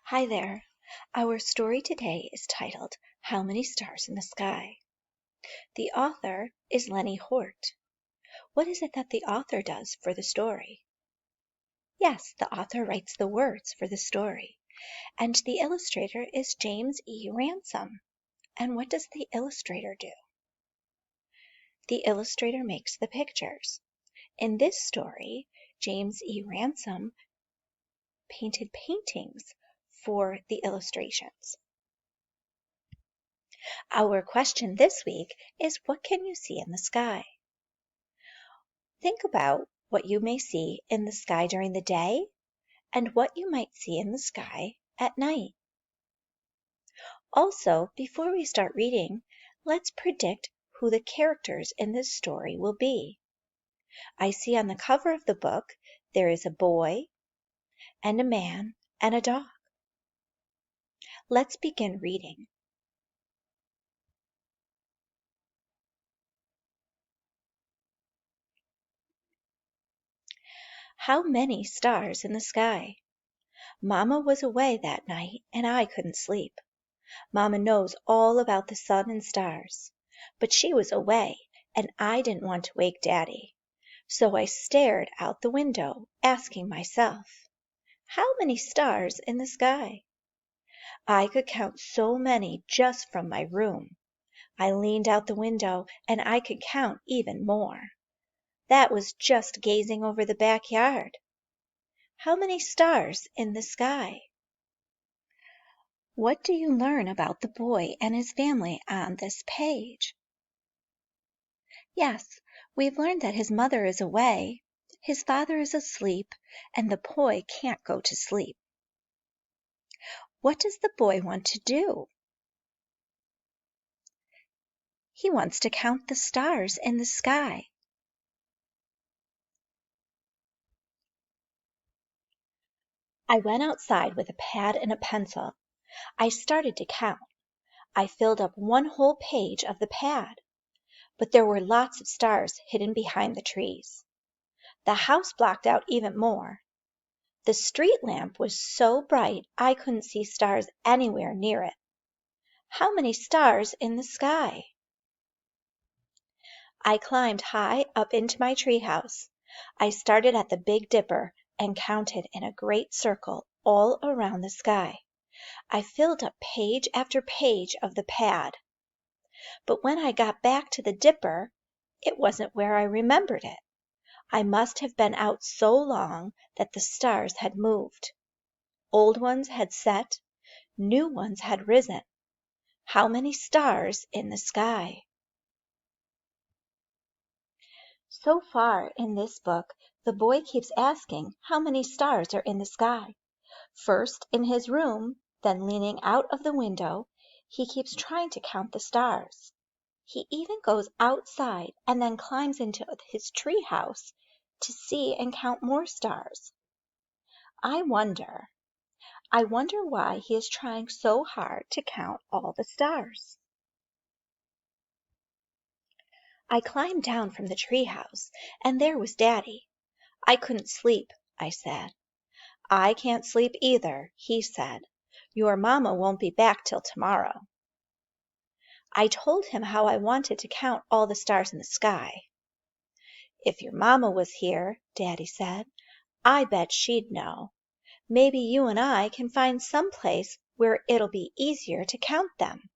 Hi there. Our story today is titled How Many Stars in the Sky? The author is Lenny Hort. What is it that the author does for the story? Yes, the author writes the words for the story. And the illustrator is James E. Ransom. And what does the illustrator do? The illustrator makes the pictures. In this story, James E. Ransom painted paintings for the illustrations. Our question this week is, what can you see in the sky? Think about what you may see in the sky during the day and what you might see in the sky at night. Also, before we start reading, let's predict who the characters in this story will be. I see on the cover of the book there is a boy and a man and a dog. Let's begin reading. How many stars in the sky? Mama was away that night and I couldn't sleep. Mama knows all about the sun and stars, but she was away and I didn't want to wake Daddy. So I stared out the window, asking myself, how many stars in the sky? I could count so many just from my room. I leaned out the window and I could count even more. That was just gazing over the backyard. How many stars in the sky? What do you learn about the boy and his family on this page? Yes, we've learned that his mother is away, his father is asleep, and the boy can't go to sleep. What does the boy want to do? He wants to count the stars in the sky. I went outside with a pad and a pencil. I started to count. I filled up one whole page of the pad, but there were lots of stars hidden behind the trees. The house blocked out even more. The street lamp was so bright I couldn't see stars anywhere near it. How many stars in the sky? I climbed high up into my treehouse. I started at the Big Dipper and counted in a great circle all around the sky. I filled up page after page of the pad. But when I got back to the Dipper, it wasn't where I remembered it. I must have been out so long that the stars had moved. Old ones had set, new ones had risen. How many stars in the sky? So far in this book, the boy keeps asking how many stars are in the sky. First in his room, then leaning out of the window, he keeps trying to count the stars. He even goes outside and then climbs into his tree house to see and count more stars. I wonder why he is trying so hard to count all the stars. I climbed down from the tree house, and there was Daddy. I couldn't sleep, I said. I can't sleep either, he said. Your mamma won't be back till tomorrow. I told him how I wanted to count all the stars in the sky. If your mamma was here, Daddy said, I bet she'd know. Maybe you and I can find some place where it'll be easier to count them.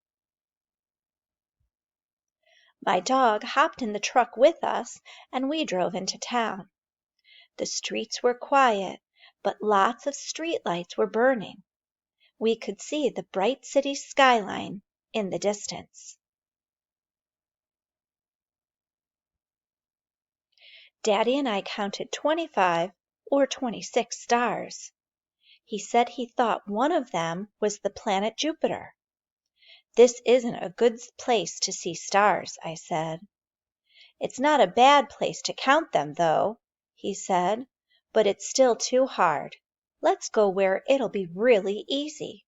My dog hopped in the truck with us, and we drove into town. The streets were quiet, but lots of street lights were burning. We could see the bright city skyline in the distance. Daddy and I counted 25 or 26 stars. He said he thought one of them was the planet Jupiter. This isn't a good place to see stars, I said. It's not a bad place to count them, though, he said, but it's still too hard. Let's go where it'll be really easy.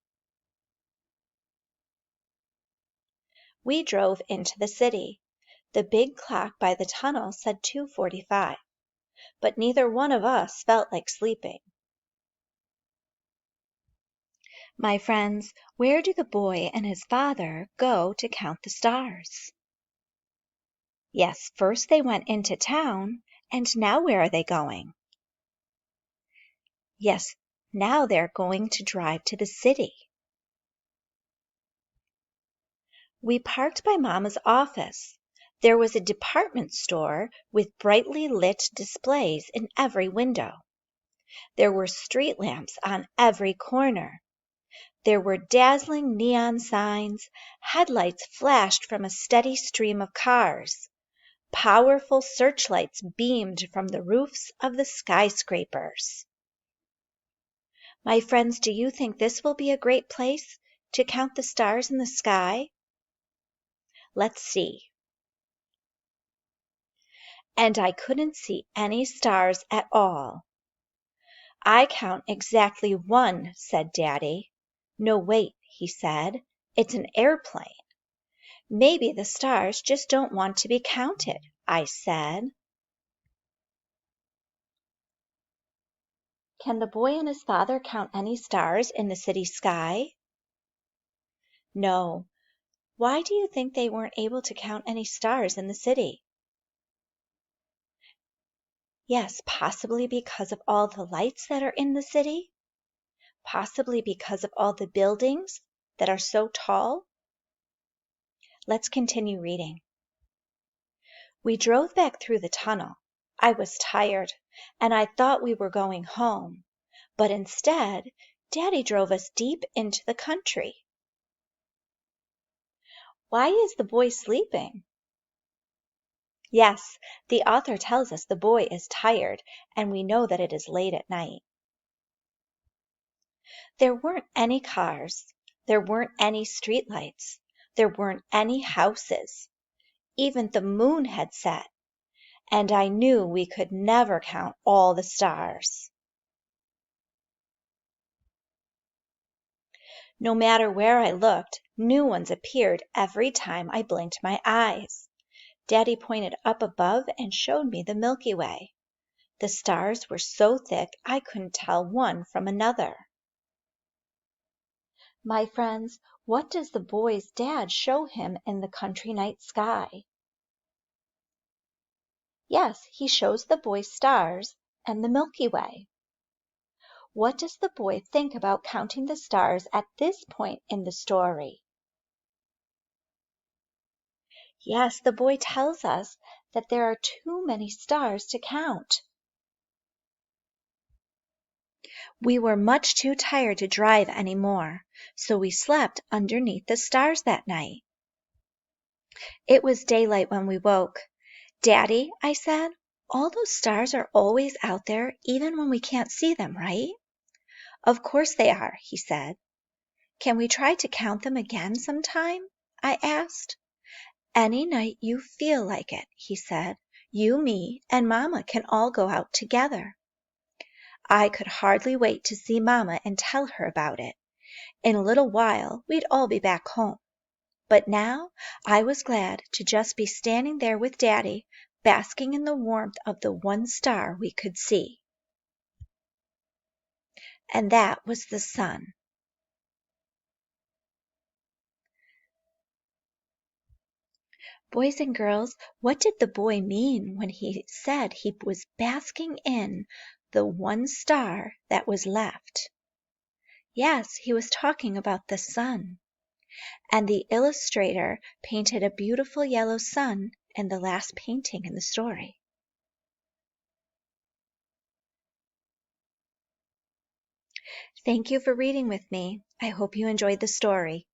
We drove into the city. The big clock by the tunnel said 2:45, but neither one of us felt like sleeping. My friends, where do the boy and his father go to count the stars? Yes, first they went into town, and now where are they going? Yes, now they're going to drive to the city. We parked by Mama's office. There was a department store with brightly lit displays in every window. There were street lamps on every corner. There were dazzling neon signs. Headlights flashed from a steady stream of cars. Powerful searchlights beamed from the roofs of the skyscrapers. My friends, do you think this will be a great place to count the stars in the sky? Let's see. And I couldn't see any stars at all. I count exactly one, said Daddy. No, wait, he said. It's an airplane. Maybe the stars just don't want to be counted, I said. Can the boy and his father count any stars in the city sky? No. Why do you think they weren't able to count any stars in the city? Yes, possibly because of all the lights that are in the city. Possibly because of all the buildings that are so tall. Let's continue reading. We drove back through the tunnel. I was tired, and I thought we were going home. But instead, Daddy drove us deep into the country. Why is the boy sleeping? Yes, the author tells us the boy is tired, and we know that it is late at night. There weren't any cars. There weren't any streetlights. There weren't any houses. Even the moon had set, and I knew we could never count all the stars. No matter where I looked, new ones appeared every time I blinked my eyes. Daddy pointed up above and showed me the Milky Way. The stars were so thick I couldn't tell one from another. My friends, what does the boy's dad show him in the country night sky? Yes, he shows the boy stars and the Milky Way. What does the boy think about counting the stars at this point in the story? Yes, the boy tells us that there are too many stars to count. We were much too tired to drive any more, so we slept underneath the stars that night. It was daylight when we woke. Daddy, I said, all those stars are always out there even when we can't see them, right? Of course they are, he said. Can we try to count them again sometime? I asked. Any night you feel like it, he said. You, me, and Mama can all go out together. I could hardly wait to see Mama and tell her about it. In a little while we'd all be back home. But now I was glad to just be standing there with Daddy, basking in the warmth of the one star we could see. And that was the sun. Boys and girls, what did the boy mean when he said he was basking in the one star that was left? Yes, he was talking about the sun. And the illustrator painted a beautiful yellow sun in the last painting in the story. Thank you for reading with me. I hope you enjoyed the story.